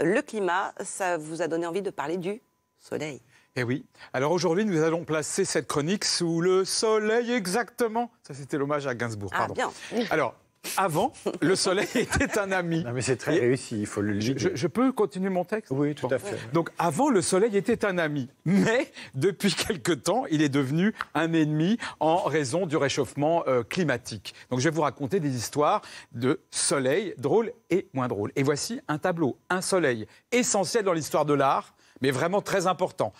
le climat, ça vous a donné envie de parler du soleil. Eh oui. Alors aujourd'hui, nous allons placer cette chronique sous le soleil exactement. Ça, c'était l'hommage à Gainsbourg. Ah, pardon. bien. Alors, avant, le soleil était un ami. Non, mais c'est très réussi, il faut le dire. Je peux continuer mon texte? Oui, tout à fait. Donc, avant, le soleil était un ami. Mais, depuis quelque temps, il est devenu un ennemi en raison du réchauffement climatique. Donc, je vais vous raconter des histoires de soleil, drôles et moins drôles. Et voici un tableau, un soleil, essentiel dans l'histoire de l'art, mais vraiment très important.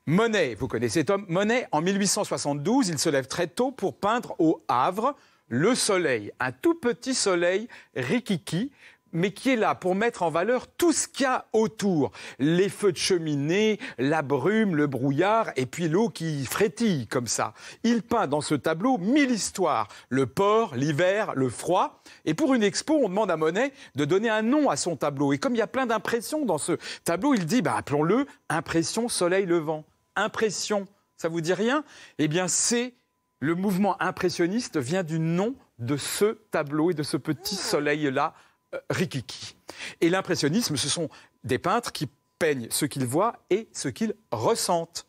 Monet, vous connaissez Tom Monet, en 1872, il se lève très tôt pour peindre au Havre le soleil, un tout petit soleil rikiki, mais qui est là pour mettre en valeur tout ce qu'il y a autour. Les feux de cheminée, la brume, le brouillard, et puis l'eau qui frétille comme ça. Il peint dans ce tableau 1000 histoires. Le port, l'hiver, le froid. Et pour une expo, on demande à Monet de donner un nom à son tableau. Et comme il y a plein d'impressions dans ce tableau, il dit, appelons-le Impression Soleil Levant. Impression, ça vous dit rien? Eh bien, le mouvement impressionniste vient du nom de ce tableau et de ce petit soleil-là, rikiki. Et l'impressionnisme, ce sont des peintres qui peignent ce qu'ils voient et ce qu'ils ressentent.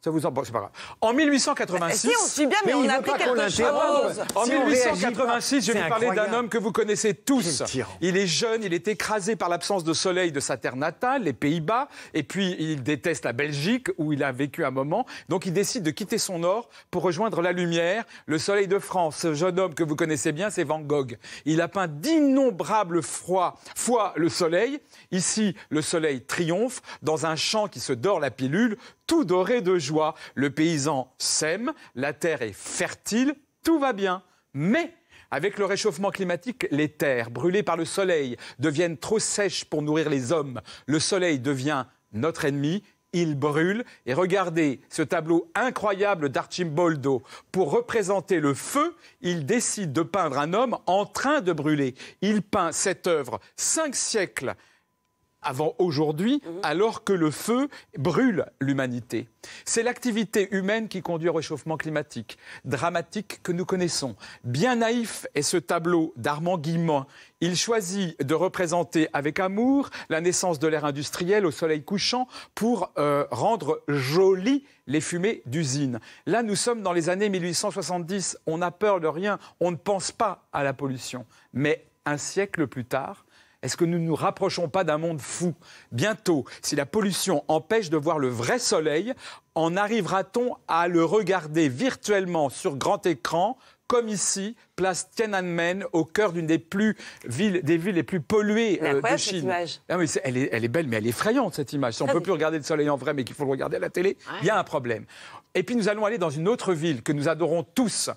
Ça vous en... Bon, c'est pas grave. En 1886... Si, on suit bien, mais on a pris quelque chose. En Si 1886, je vais c'est vous parler d'un incroyable. homme que vous connaissez tous. Quel tyran. Il est jeune, il est écrasé par l'absence de soleil de sa terre natale, les Pays-Bas, et puis il déteste la Belgique, où il a vécu un moment. Donc il décide de quitter son nord pour rejoindre la lumière, le soleil de France. Ce jeune homme que vous connaissez bien, c'est Van Gogh. Il a peint d'innombrables fois le soleil. Ici, le soleil triomphe dans un champ qui se dore la pilule, tout doré de joie. Le paysan sème, la terre est fertile, tout va bien. Mais avec le réchauffement climatique, les terres brûlées par le soleil deviennent trop sèches pour nourrir les hommes. Le soleil devient notre ennemi. Il brûle. Et regardez ce tableau incroyable d'Arcimboldo. Pour représenter le feu, il décide de peindre un homme en train de brûler. Il peint cette œuvre 5 siècles avant aujourd'hui, alors que le feu brûle l'humanité. C'est l'activité humaine qui conduit au réchauffement climatique, dramatique que nous connaissons. Bien naïf est ce tableau d'Armand Guillemin. Il choisit de représenter avec amour la naissance de l'ère industrielle au soleil couchant pour rendre jolies les fumées d'usines. Là, nous sommes dans les années 1870. On n'a peur de rien, on ne pense pas à la pollution. Mais un siècle plus tard, est-ce que nous ne nous rapprochons pas d'un monde fou? Bientôt, si la pollution empêche de voir le vrai soleil, en arrivera-t-on à le regarder virtuellement sur grand écran, comme ici, place Tiananmen, au cœur d'une des villes les plus polluées de Chine. Cette image. Ah, mais elle est belle, mais elle est effrayante, cette image. Si on ne peut plus regarder le soleil en vrai, mais qu'il faut le regarder à la télé, il y a un problème. Et puis nous allons aller dans une autre ville que nous adorons tous.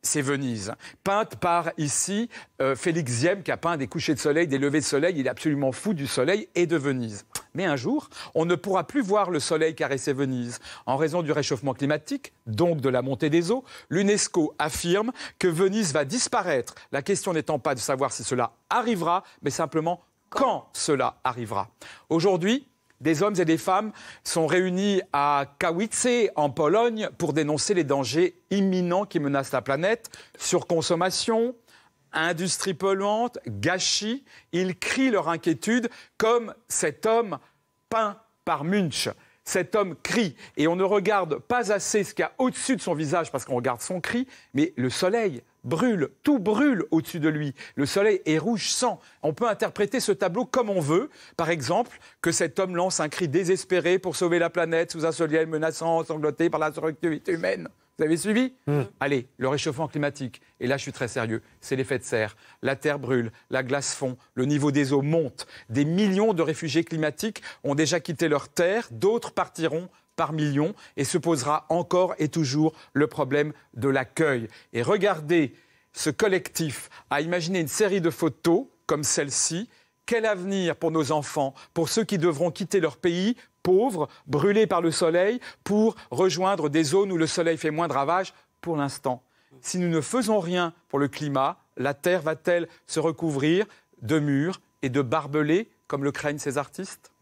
C'est Venise, peinte par ici Félix Ziem, qui a peint des couchers de soleil, des levées de soleil. Il est absolument fou du soleil et de Venise. Mais un jour, on ne pourra plus voir le soleil caresser Venise. En raison du réchauffement climatique, donc de la montée des eaux, l'UNESCO affirme que Venise va disparaître. La question n'étant pas de savoir si cela arrivera, mais simplement quand cela arrivera. Aujourd'hui, des hommes et des femmes sont réunis à Katowice, en Pologne, pour dénoncer les dangers imminents qui menacent la planète. Surconsommation, industrie polluante, gâchis. Ils crient leur inquiétude comme cet homme peint par Munch. Cet homme crie et on ne regarde pas assez ce qu'il y a au-dessus de son visage parce qu'on regarde son cri, mais le soleil brûle, tout brûle au-dessus de lui. Le soleil est rouge sang. On peut interpréter ce tableau comme on veut. Par exemple, que cet homme lance un cri désespéré pour sauver la planète sous un soleil menaçant, sangloté par la suractivité humaine. Vous avez suivi? Allez, le réchauffement climatique. Et là, je suis très sérieux. C'est l'effet de serre. La terre brûle, la glace fond, le niveau des eaux monte. Des millions de réfugiés climatiques ont déjà quitté leur terre. D'autres partiront par millions. Et se posera encore et toujours le problème de l'accueil. Et regardez ce collectif à imaginer une série de photos comme celle-ci. Quel avenir pour nos enfants, pour ceux qui devront quitter leur pays, pauvres, brûlés par le soleil, pour rejoindre des zones où le soleil fait moins de ravages pour l'instant. Si nous ne faisons rien pour le climat, la Terre va-t-elle se recouvrir de murs et de barbelés, comme le craignent ces artistes?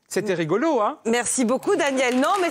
C'était rigolo, hein? Merci beaucoup, Daniel. Non, mais